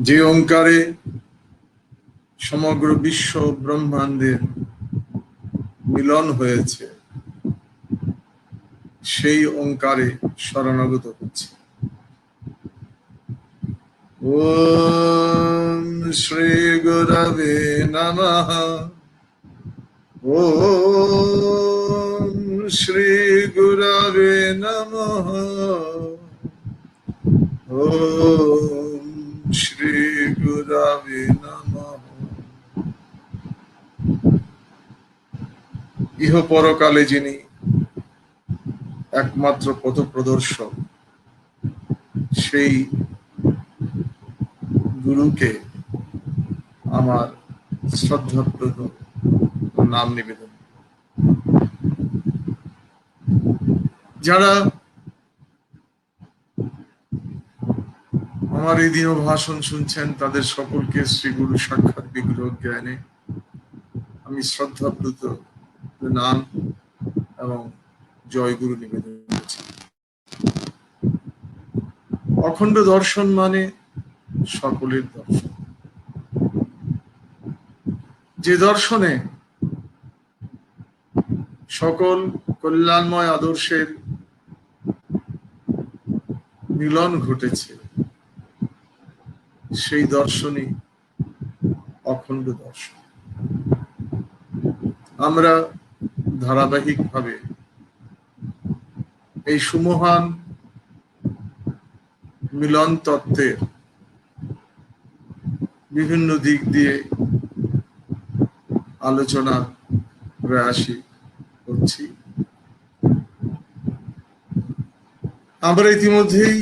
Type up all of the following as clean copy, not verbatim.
যে ওঙ্কারে সমগ্র বিশ্ব ব্রহ্মাণ্ডের মিলন হয়েছে, সেই ওঙ্কারে শরণাগত হচ্ছে। ওম শ্রী গুরবে নমঃ। ওম শ্রী গুরবে নমঃ। ওম শ্রী গুরবে নমঃ। ইহ পরকালে যিনি একমাত্র পথপ্রদর্শক, সেই গুরুকে আমার শ্রদ্ধাপূর্বক নাম নিবেদন। যারা আমার এই দিন ভাষণ শুনছেন, তাদের সকলকে শ্রী গুরু সাক্ষাৎ বিগ্রহ জ্ঞানে আমি শ্রদ্ধাপূর্বক নাম এবং জয় গুরু নিবেদন করছি। অখণ্ড দর্শন মানে সকলের দর্শন। যে দর্শনে সকল কল্যাণময় আদর্শের মিলন ঘটেছে, সেই দর্শনই অখণ্ড দর্শন। আমরা ধারাবাহিকভাবে এই সুমহান মিলন তত্ত্বের বিভিন্ন দিক দিয়ে আলোচনা প্রয়াসী করছি। আমরা ইতিমধ্যেই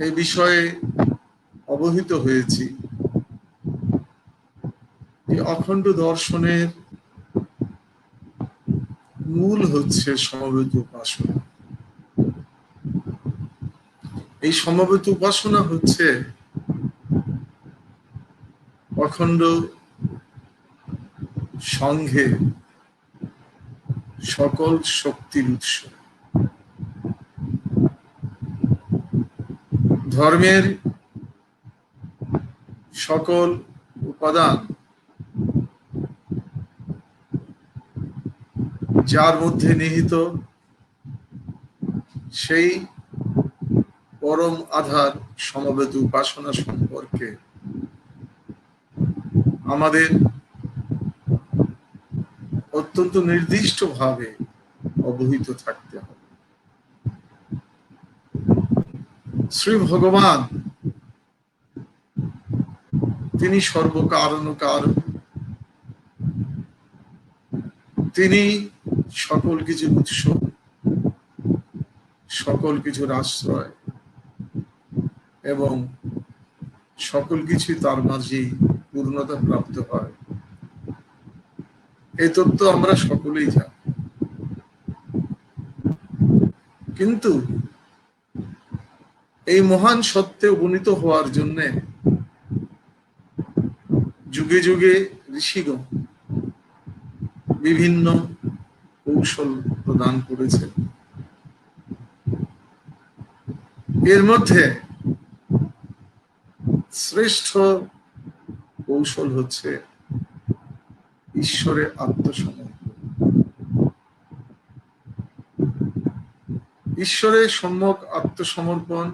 এই বিষয়ে অবহিত হয়েছি যে অখণ্ড দর্শনের মূল হচ্ছে সমবেত উপাসনা। এই সমবেত উপাসনা হচ্ছে অখণ্ড সংঘে সকল শক্তির উৎস। ধর্মের সকল উপাদান যার মধ্যে নিহিত, সেই পরম আধার সমবেত উপাসনা সম্পর্কে আমাদের অত্যন্ত নির্দিষ্টভাবে অবহিত থাকতে হবে। শ্রী ভগবান তিনি সর্বকারণ কারণ, তিনি সকল কিছুর উৎস, সকল কিছুর আশ্রয় এবং সকল কিছু তার মাঝেই পূর্ণতা প্রাপ্ত হয়। এই তত্ত্ব আমরা সকলেই জানি, কিন্তু এই মহান সত্যে উপনীত হওয়ার জন্য যুগে যুগে ঋষিগণ বিভিন্ন কৌশল প্রদান করেছেন। এর মধ্যে শ্রেষ্ঠ কৌশল হচ্ছে ঈশ্বরে আত্মসমর্পণ। ঈশ্বরে সম্যক আত্মসমর্পণ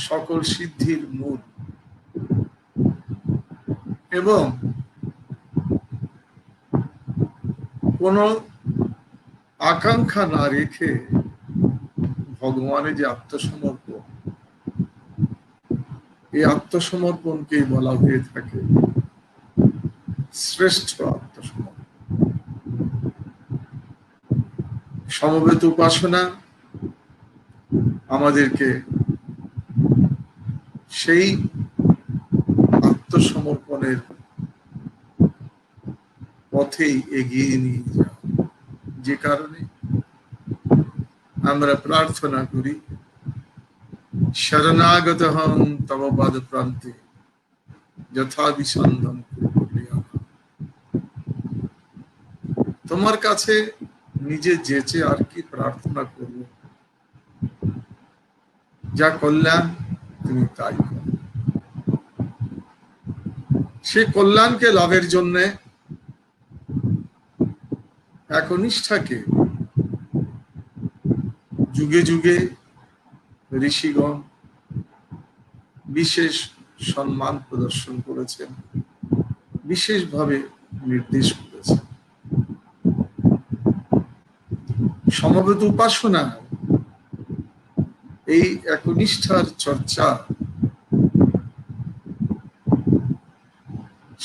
সকল সিদ্ধির মূল, এবং কোন আকাঙ্ক্ষা না রেখে ভগবানের যে আত্মসমর্পণ, এই আত্মসমর্পণকেই বলা হয়ে থাকে শ্রেষ্ঠ আত্মসমর্পণ। সমবেত উপাসনা আমাদেরকে সেই আত্মসমর্পণের পথেই এগিয়ে নিয়ে যায়। যে কারণে আমরা প্রার্থনা করি, শরণাগতহং তব পাদ প্রান্তে যথা বিসন্ধম কুর্যাৎ। তোমার কাছে নিজে যেচে আর কি প্রার্থনা করব? যা কল্যাণ তিনি তাই করেন। সে কল্যাণকে লাভের জন্য একনিষ্ঠাকে যুগে যুগে ঋষিগণ বিশেষ সম্মান প্রদর্শন করেছেন, বিশেষভাবে নির্দেশ করেছেন। সমবেত উপাসনা এই একনিষ্ঠার চর্চা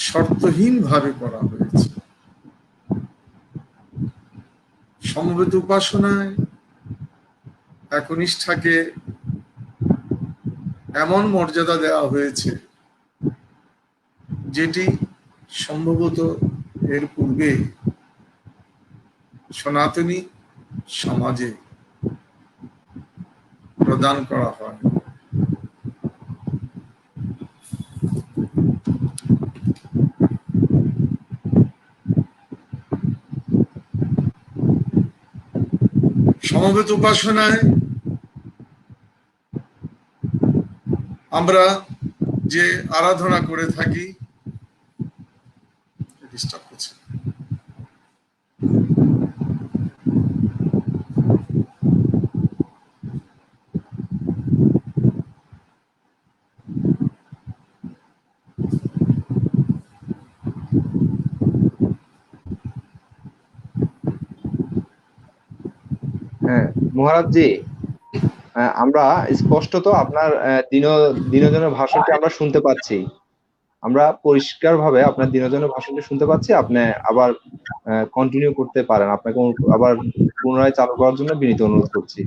শর্তহীন ভাবে করা হয়েছে। সমবেত উপাসনায় একনিষ্ঠাকে এমন মর্যাদা দেওয়া হয়েছে যেটি সম্ভবত এর পূর্বে সনাতনী সমাজে প্রদান করা হয়। সমবেত উপাসনায় আমরা যে আরাধনা করে থাকি, ডিস্টার্ব করছে, হ্যাঁ মহারাজ জি, আমরা স্পষ্টত আপনার দিনজনের ভাষণটি আমরা শুনতে পাচ্ছি। আমরা পরিষ্কার ভাবে আপনার দিনজনের ভাষণটি শুনতে পাচ্ছি। আপনি আবার কন্টিনিউ করতে পারেন। আপনাকে আবার পুনরায় চালু করার জন্য বিনীত অনুরোধ করছি।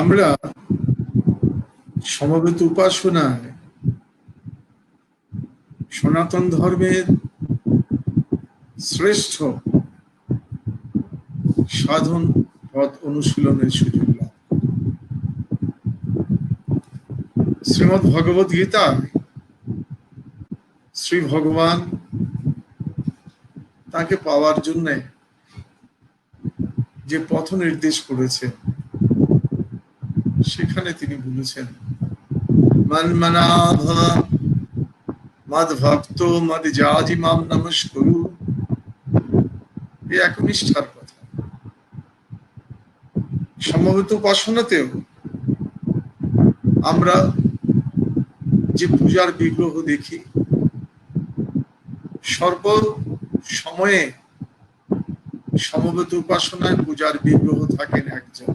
আমরা সমবেত উপাসনায় সনাতন ধর্মের শ্রেষ্ঠ সাধন পথ অনুশীলনের সুযোগ লাভ। শ্রীমদ্ ভগবত গীতা শ্রী ভগবান তাকে পাওয়ার জন্য যে পথ নির্দেশ করেছে, সেখানে তিনি বলেছেন মন্মনাভ মদ ভক্ত মদ জাজি মাম নমস্কুরু। এই একনিষ্ঠার কথা। সমবেত উপাসনাতেও আমরা যে পূজার বিগ্রহ দেখি, সর্ব সময়ে সমবেত উপাসনায় পূজার বিগ্রহ থাকেন একজন,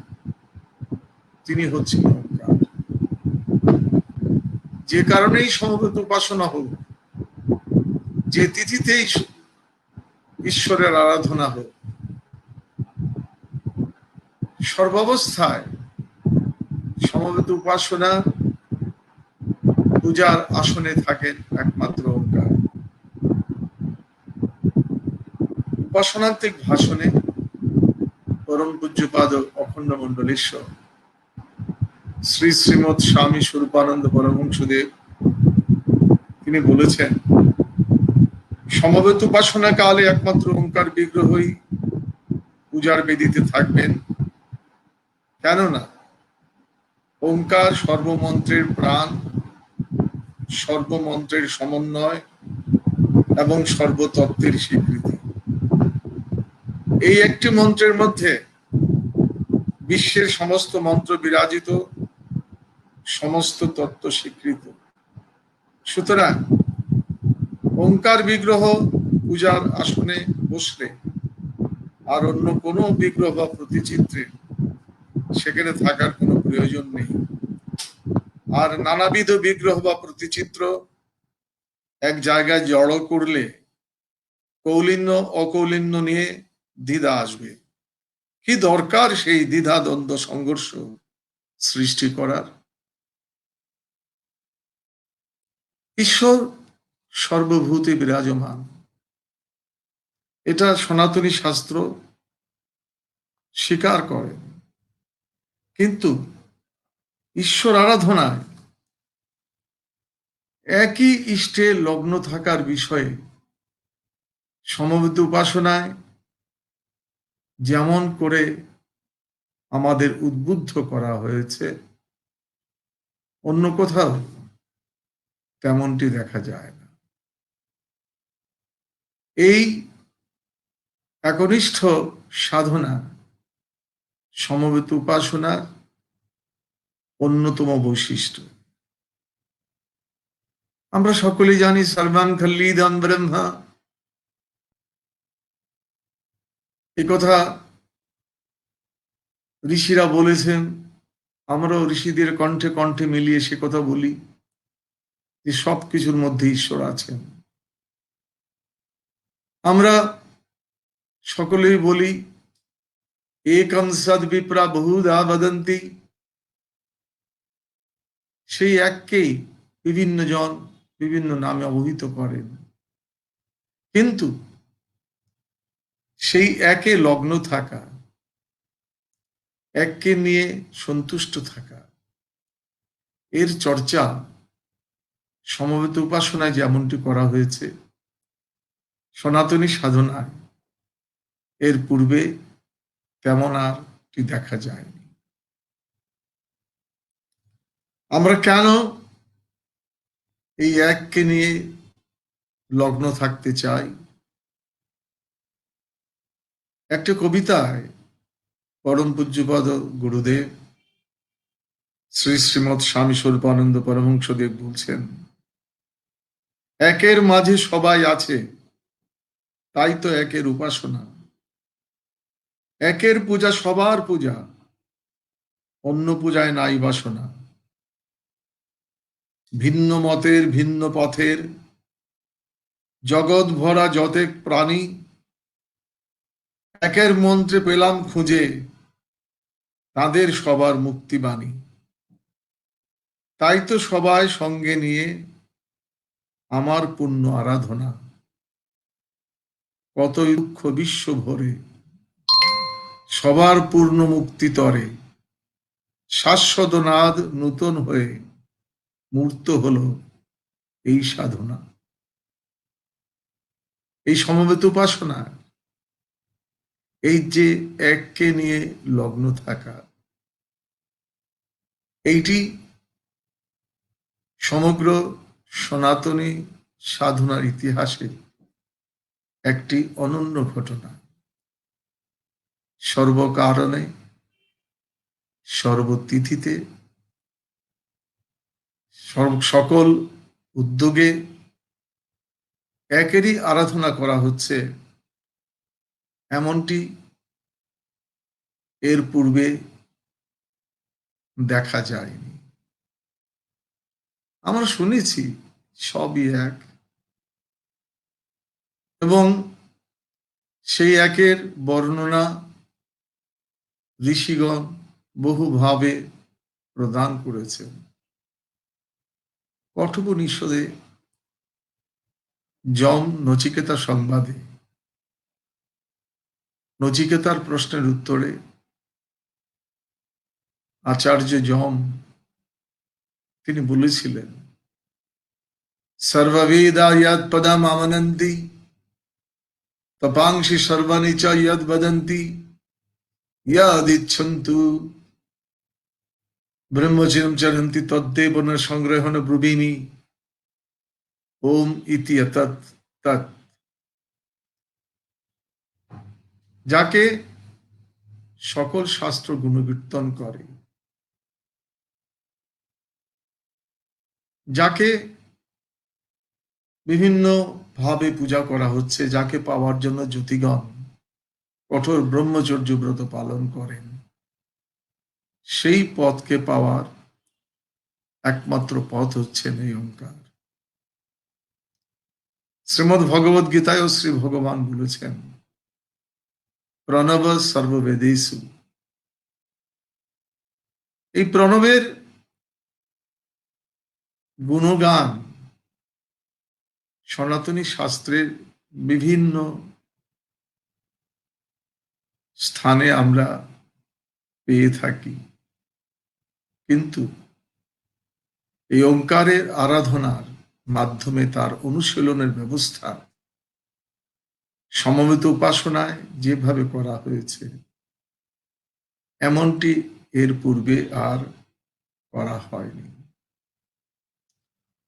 তিনি হচ্ছেন ওঙ্কার। যে কারণেই সমবেত উপাসনা হোক, যে তিথিতেই ঈশ্বরের আরাধনা হোক, সর্বাবস্থায় সমবেত উপাসনা পূজার আসনে থাকেন একমাত্র ওঙ্কার। উপাসনান্তিক ভাষণে পরম পূজ্যপাদ অখণ্ড মণ্ডলেশ্বর শ্রী শ্রীমৎ স্বামী স্বরূপানন্দ পরমহংসদেব তিনি বলেছেন, সমবেত উপাসনা কালে একমাত্র ওঙ্কার বিগ্রহই পূজার বেদিতে থাকবেন। কেননা ওঙ্কার সর্বমন্ত্রের প্রাণ, সর্বমন্ত্রের সমন্বয় এবং সর্বতত্ত্বের স্বীকৃতি। এই একটি মন্ত্রের মধ্যে বিশ্বের সমস্ত মন্ত্র বিরাজিত, সমস্ত তত্ত্ব স্বীকৃত। সুতরাং ওঙ্কার বিগ্রহ পূজার আসনে বসলে আর অন্য কোনো বিগ্রহ বা প্রতিচিত্রে সেখানে থাকার কোনো প্রয়োজন নেই। আর নানাবিধ বিগ্রহ বা প্রতিচিত্র এক জায়গায় জড়ো করলে কৌলিন্য অকৌলিন্য নিয়ে দ্বিধা আসবে। কি দরকার সেই দ্বিধা দ্বন্দ্ব সংঘর্ষ সৃষ্টি করার? ঈশ্বর সর্বভূতে বিরাজমান, এটা সনাতনী শাস্ত্র স্বীকার করে। কিন্তু ঈশ্বর আরাধনায় একই ইষ্টে লগ্ন থাকার বিষয়ে সমবেত উপাসনায় যেমন করে আমাদের উদ্বুদ্ধ করা হয়েছে, অন্য কোথাও তেমনটি দেখা যায় না। এই একনিষ্ঠ সাধনা সমবেত উপাসনার অন্যতম বৈশিষ্ট্য। আমরা সকলেই জানি সর্বাং খল্লিদং ব্রহ্মা, এ কথা ঋষিরা বলেছেন। আমরাও ঋষিদের কণ্ঠে কণ্ঠে মিলিয়ে সে কথা বলি যে সবকিছুর মধ্যে ঈশ্বর আছেন। আমরা সকলেই বলি একং সদ বিপ্রা বহুধা বদন্তি, সেই এককেই বিভিন্ন জন বিভিন্ন নামে অভিহিত করেন, কিন্তু সেই একে লগ্ন থাকা, এককে নিয়ে সন্তুষ্ট থাকা, এর চর্চা সমবেত উপাসনায় যেমনটি করা হয়েছে, সনাতনী সাধনায় এর পূর্বে তেমন আর দেখা যায়নি। আমরা কেন এই এককে নিয়ে লগ্ন থাকতে চাই? একটা কবিতায় পরম পূজ্যপদ গুরুদেব শ্রী শ্রীমৎ স্বামী স্বরূপানন্দ পরমহংসদেব বলছেন, একের মাঝে সবাই আছে, তাই তো একের উপাসনা। একের পূজা সবার পূজা, অন্য পূজায় নাই বাসনা। ভিন্ন মতের ভিন্ন পথের জগৎ ভরা যতেক প্রাণী, একের মন্ত্রে পেলাম খুঁজে তাদের সবার মুক্তিবাণী। তাই তো সবাই সঙ্গে নিয়ে আমার পুণ্য আরাধনা, কতই দুঃখ বিশ্ব ভরে সবার পূর্ণ মুক্তি তরে। শাশ্বত নাদ নূতন হয়ে মূর্ত হলো এই সাধনা। এই সমবেত উপাসনা, এই যে এককে নিয়ে লগ্ন থাকা, এইটি সমগ্র সনাতনী সাধনার ইতিহাসে একটি অনন্য ঘটনা। সর্বকারণে সর্বতিথিতে সকল উদ্যোগে একেরই আরাধনা করা হচ্ছে, এমনটি এর পূর্বে দেখা যায়নি। আমরা শুনেছি সবই এক, এবং সেই একের বর্ণনা ঋষিগণ বহুভাবে প্রদান করেছেন। কঠোপনিষদে যম নচিকেতা সংবাদে নচিকেতার প্রশ্নের উত্তরে আচার্য যম তিনি বলেছিলেন, সর্ববেদা ইয়ৎ পদম আমনন্তি তপাংসি সর্বাণি চ ইয়ৎ বদন্তি ইয়দিচ্ছন্তু ব্রহ্মচর্যম চরন্তি তদ্দেব ন সংগ্রহণ ব্রুবীমি ওম ইতি তৎ তৎ। যাকে সকল শাস্ত্র গুণকীর্তন করে, যাকে বিভিন্ন ভাবে পূজা করা হচ্ছে, যাকে পাওয়ার জন্য জ্যোতিগণ কঠোর ব্রহ্মচর্য ব্রত পালন করেন, সেই পথকে পাওয়ার একমাত্র পথ হচ্ছেন এই ওঙ্কার। শ্রীমদ্ ভগবদ গীতায়ও শ্রী ভগবান বলেছেন, প্রণব সর্ববেদেষু। এই প্রণবের গুণগান সনাতনী শাস্ত্রের বিভিন্ন স্থানে আমরা পেয়ে থাকি, কিন্তু এই ওঙ্কারের আরাধনার মাধ্যমে তার অনুশীলনের ব্যবস্থা সমবেত উপাসনায় যেভাবে করা হয়েছে এমনটি এর পূর্বে আর করা হয়নি।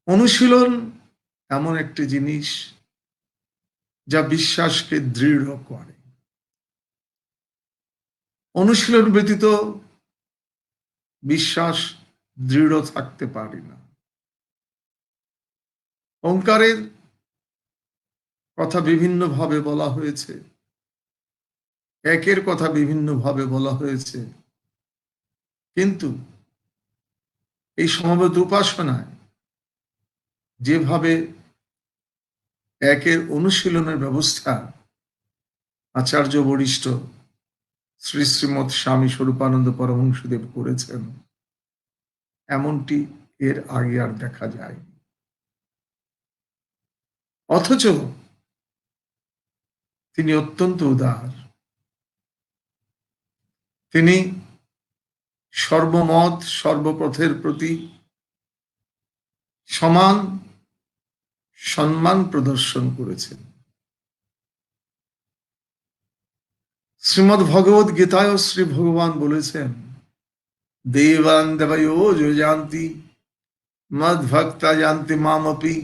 অনুশীলন এমন একটি জিনিস যা বিশ্বাসকে দৃঢ় করে। অনুশীলন ব্যতীত বিশ্বাস দৃঢ় থাকতে পারে না। ওঙ্কারের কথা বিভিন্নভাবে বলা হয়েছে, একের কথা বিভিন্নভাবে বলা হয়েছে, কিন্তু এই সমবেত উপাসনায় যেভাবে একের অনুশীলনের ব্যবস্থা আচার্য বরিষ্ঠ শ্রী শ্রীমৎ স্বামী স্বরূপানন্দ পরমহংসদেব করেছেন, এমনটি এর আগে আর দেখা যায়। অথচ তিনি অত্যন্ত উদার। তিনি সর্বমত সর্বপথের প্রতি সমান সম্মান প্রদর্শন করেছেন। শ্রীমদ্ ভগবত গীতায় শ্রী ভগবান বলেছেন, দেবান দেবয়ো যো জানতি মদ ভক্তা জানতি মামপি।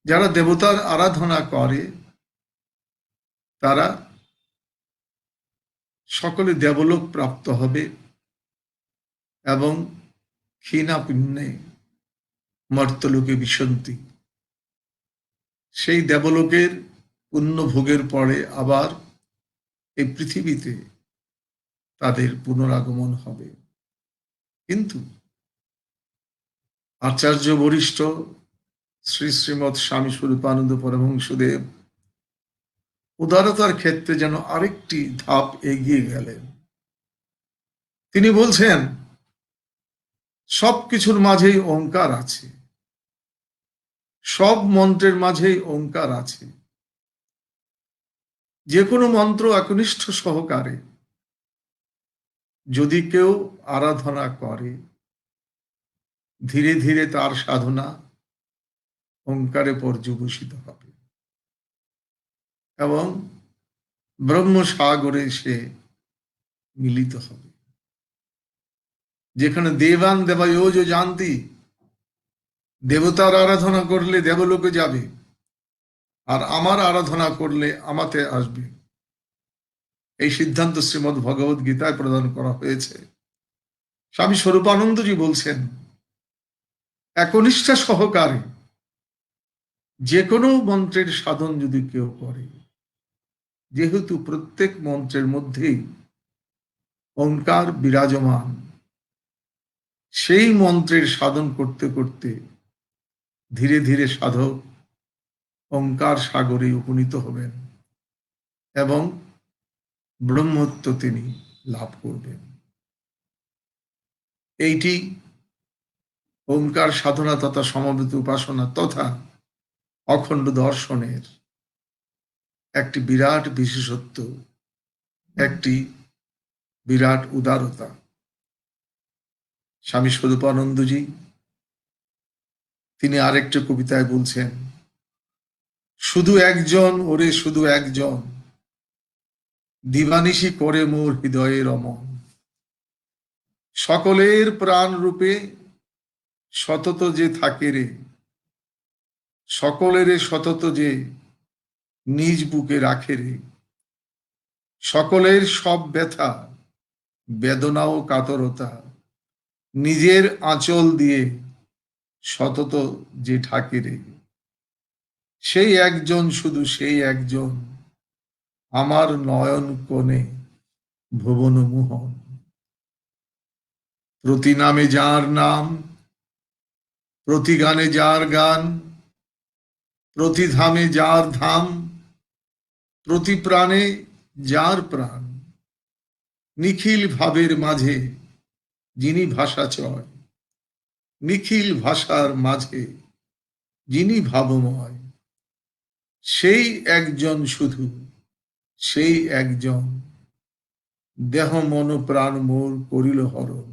যারা দেবতার আরাধনা করে তারা সকলে দেবলোক প্রাপ্ত হবে এবং ক্ষীণা পুণ্যে মর্তলোকে বিশন্তি। সেই দেবলোকের পুণ্য ভোগের পরে আবার এই পৃথিবীতে তাদের পুনরাগমন হবে। কিন্তু আচার্য বরিষ্ঠ শ্রী শ্রীমৎ স্বামী স্বরূপানন্দ পরমহংসদেব উদারতার ক্ষেত্রে যেন আরেকটি ধাপ এগিয়ে গেলেন। তিনি বলছেন, সবকিছুর মাঝেই ওঙ্কার আছে, সব মন্ত্রের মাঝেই ওঙ্কার আছে। যে কোনো মন্ত্র একনিষ্ঠ সহকারে যদি কেউ আরাধনা করে, ধীরে ধীরে তার সাধনা ওঙ্কারে পর্যবসিত হবে এবং ব্রহ্মসাগরে সে মিলিত হবে। যেখানে দেবান দেবায়ো যো জানতি, দেবতার আরাধনা করলে দেবলোকে যাবে, আর আমার আরাধনা করলে আমাতে আসবে। এই সিদ্ধান্ত শ্রীমদ্ ভগবত গীতায় প্রদান করা হয়েছে। স্বামী স্বরূপানন্দজি বলছেন, একনিষ্ঠা সহকারে যে কোনো মন্ত্রের সাধন যদি কেউ করে, যেহেতু প্রত্যেক মন্ত্রের মধ্যেই ওঙ্কার বিরাজমান, সেই মন্ত্রের সাধন করতে করতে ধীরে ধীরে সাধক ওঙ্কার সাগরে উপনীত হবেন এবং ব্রহ্মত্ব তিনি লাভ করবেন। এইটি ওঙ্কার সাধনা তথা সমবেত উপাসনা তথা অখণ্ড দর্শনের একটি বিরাট বিশেষত্ব, একটি বিরাট উদারতা। স্বামী স্বরূপানন্দজি তিনি আরেকটি কবিতায় বলছেন, শুধু একজন ওরে শুধু একজন, দিবানিশি করে মোর হৃদয়ে রমণ। সকলের প্রাণ রূপে সতত যে থাকে রে, সকলের সতত যে নিজ বুকে রাখে রে। সকলের সব ব্যথা বেদনা ও কাতরতা নিজের আঁচল দিয়ে সতত যে ঢাকে রে। সেই একজন, শুধু সেই একজন, আমার নয়ন কোণে ভুবন মোহন। প্রতি নামে যার নাম, প্রতি গানে যার গান, প্রতি ধামে যার ধাম, প্রতি প্রাণে যার প্রাণ। নিখিল ভাবের মাঝে যিনি ভাষা চয়, নিখিল ভাষার মাঝে যিনি ভাবময়। সেই একজন, শুধু সেই একজন, দেহ মন প্রাণ মোর করিল হরণ।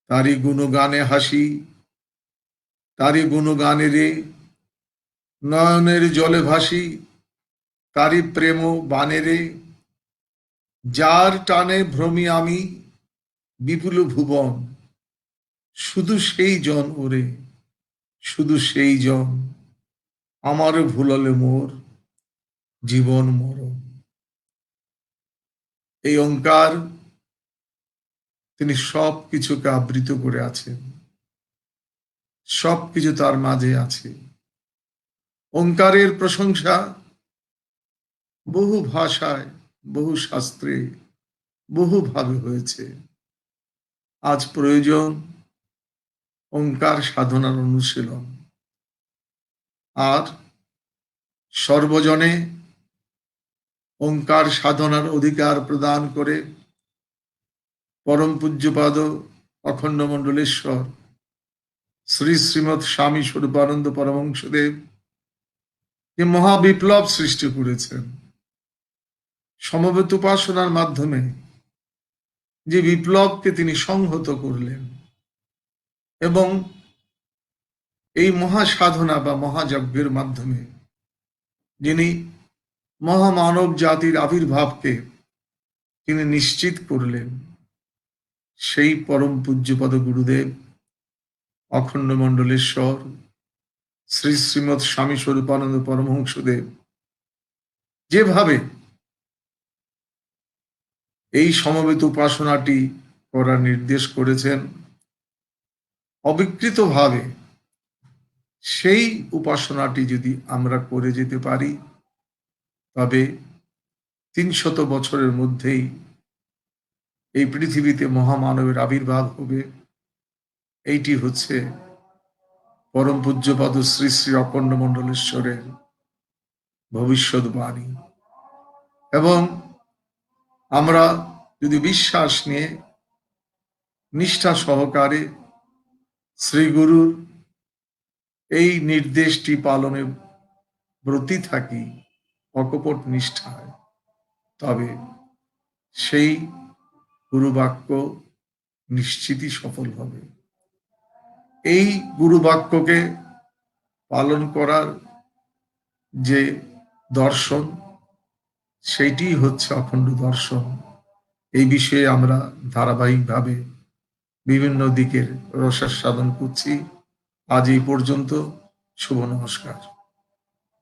তারি গুণগানে হাসি, তারি গুণগানে রে, নয়নের জলে ভাসি তারি প্রেম বানেরে, যার টানে ভ্রমি আমি বিপুল ভুবন, শুধু সেই জন ওরে, শুধু সেই জন আমার ভুলালে মোর জীবন মরণ। এই ওঙ্কার তিনি সব কিছুকে আবৃত করে আছেন, সবকিছু তার মাঝে আছে। ওঙ্কারের প্রশংসা বহু ভাষায়, বহু শাস্ত্রে, বহুভাবে হয়েছে। আজ প্রয়োজন ওঙ্কার সাধনার অনুশীলন, আর সর্বজনে ওঙ্কার সাধনার অধিকার প্রদান করে পরম পূজ্যপাদ অখণ্ড মণ্ডলেশ্বর শ্রী শ্রীমৎ স্বামী স্বরূপানন্দ পরমহংসদেব যে মহাবিপ্লব সৃষ্টি করেছেন, সমবেত উপাসনার মাধ্যমে যে বিপ্লবকে তিনি সংহত করলেন, এবং এই মহাসাধনা বা মহাযজ্ঞের মাধ্যমে যিনি মহামানব জাতির আবির্ভাবকে তিনি নিশ্চিত করলেন, সেই পরম পূজ্যপদ গুরুদেব অখণ্ড মণ্ডলেশ্বর শ্রী শ্রীমৎ স্বামী স্বরূপানন্দ পরমহংসদেব যেভাবে এই সমবেত উপাসনাটি করার নির্দেশ করেছেন, অবিকৃতভাবে সেই উপাসনাটি যদি আমরা করে যেতে পারি, তবে ৩০০ বছরের মধ্যেই এই পৃথিবীতে মহামানবের আবির্ভাব হবে। এইটি হচ্ছে পরম পূজ্যপাদ শ্রী শ্রী অখণ্ড মণ্ডলেশ্বরের ভবিষ্যৎবাণী। এবং আমরা যদি বিশ্বাস নিয়ে নিষ্ঠা সহকারে শ্রী গুরুর এই নির্দেশটি পালনে ব্রতী থাকি অকপট নিষ্ঠায়, তবে সেই গুরুবাক্য নিশ্চিতই সফল হবে। এই গুরুবাক্যকে পালন করার যে দর্শন, সেইটি হচ্ছে অখণ্ড দর্শন। এই বিষয়ে আমরা ধারাবাহিকভাবে বিভিন্ন দিকের রসাস্বাদন করছি। আজ এই পর্যন্ত। শুভ নমস্কার।